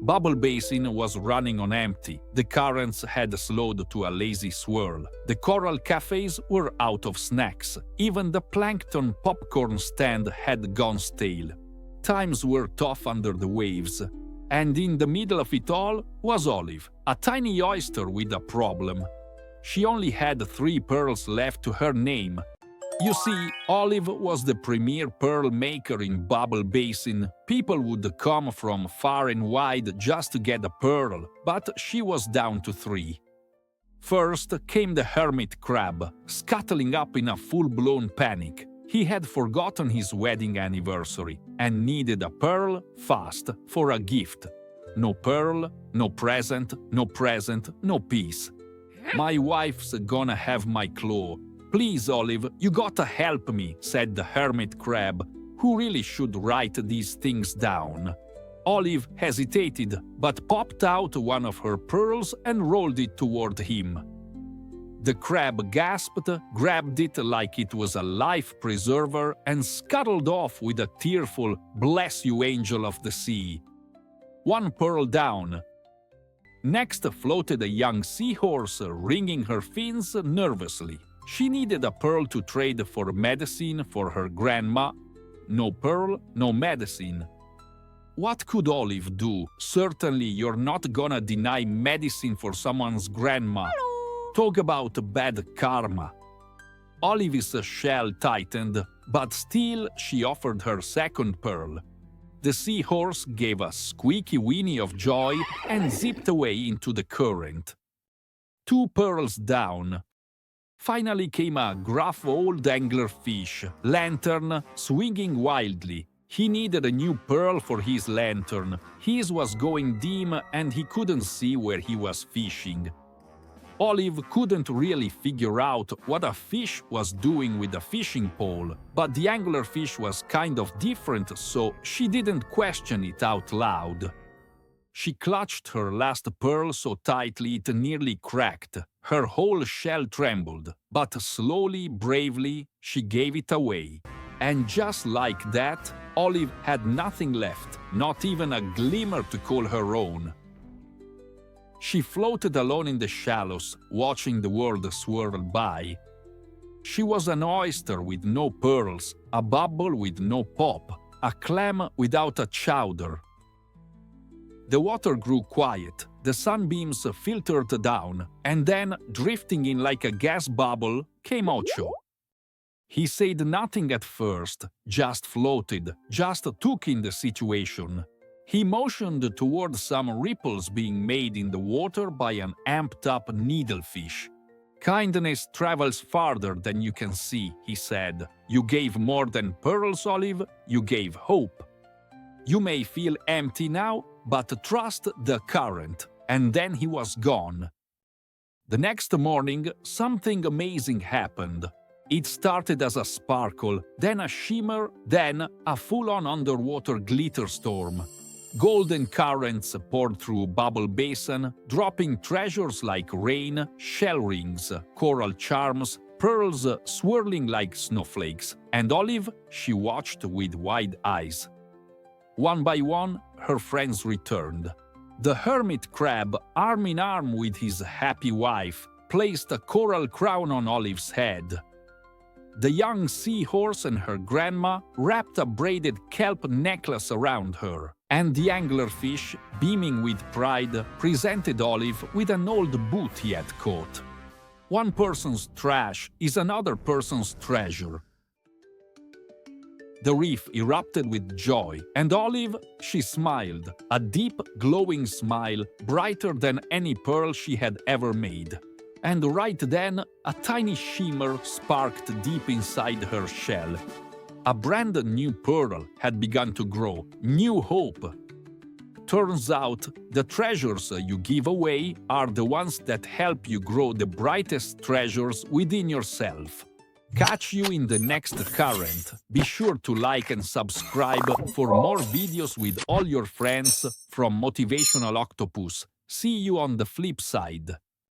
Bubble Basin was running on empty. The currents had slowed to a lazy swirl. The coral cafes were out of snacks. Even the plankton popcorn stand had gone stale. Times were tough under the waves. And in the middle of it all was Olive, a tiny oyster with a problem. She only had 3 pearls left to her name. You see, Olive was the premier pearl maker in Bubble Basin. People would come from far and wide just to get a pearl, but she was down to 3. First came the Hermit Crab, scuttling up in a full-blown panic. He had forgotten his wedding anniversary and needed a pearl fast for a gift. No pearl, no present, no peace. My wife's gonna have my claw. Please, Olive, you gotta help me, said the Hermit Crab, who really should write these things down. Olive hesitated, but popped out one of her pearls and rolled it toward him. The crab gasped, grabbed it like it was a life preserver, and scuttled off with a tearful "Bless you, angel of the sea." 1 pearl down. Next floated a young seahorse, wringing her fins nervously. She needed a pearl to trade for medicine for her grandma. No pearl, no medicine. What could Olive do? Certainly you're not gonna deny medicine for someone's grandma. Talk about bad karma. Olive's shell tightened, but still she offered her second pearl. The seahorse gave a squeaky whinny of joy and zipped away into the current. 2 pearls down. Finally came a gruff old anglerfish, lantern, swinging wildly. He needed a new pearl for his lantern. His was going dim and he couldn't see where he was fishing. Olive couldn't really figure out what a fish was doing with a fishing pole, but the anglerfish was kind of different, so she didn't question it out loud. She clutched her last pearl so tightly it nearly cracked. Her whole shell trembled, but slowly, bravely, she gave it away. And just like that, Olive had nothing left, not even a glimmer to call her own. She floated alone in the shallows, watching the world swirl by. She was an oyster with no pearls, a bubble with no pop, a clam without a chowder. The water grew quiet, the sunbeams filtered down, and then, drifting in like a gas bubble, came Ocho. He said nothing at first, just floated, just took in the situation. He motioned toward some ripples being made in the water by an amped-up needlefish. "Kindness travels farther than you can see," he said. "You gave more than pearls, Olive, you gave hope. You may feel empty now, but trust the current." And then he was gone. The next morning, something amazing happened. It started as a sparkle, then a shimmer, then a full-on underwater glitter storm. Golden currents poured through Bubble Basin, dropping treasures like rain, shell rings, coral charms, pearls swirling like snowflakes, and Olive, she watched with wide eyes. One by one, her friends returned. The Hermit Crab, arm in arm with his happy wife, placed a coral crown on Olive's head. The young seahorse and her grandma wrapped a braided kelp necklace around her, and the anglerfish, beaming with pride, presented Olive with an old boot he had caught. One person's trash is another person's treasure. The reef erupted with joy, and Olive, she smiled, a deep, glowing smile, brighter than any pearl she had ever made. And right then, a tiny shimmer sparked deep inside her shell. A brand new pearl had begun to grow, new hope. Turns out, the treasures you give away are the ones that help you grow the brightest treasures within yourself. Catch you in the next current. Be sure to like and subscribe for more videos with all your friends from Motivational Octopus. See you on the flip side.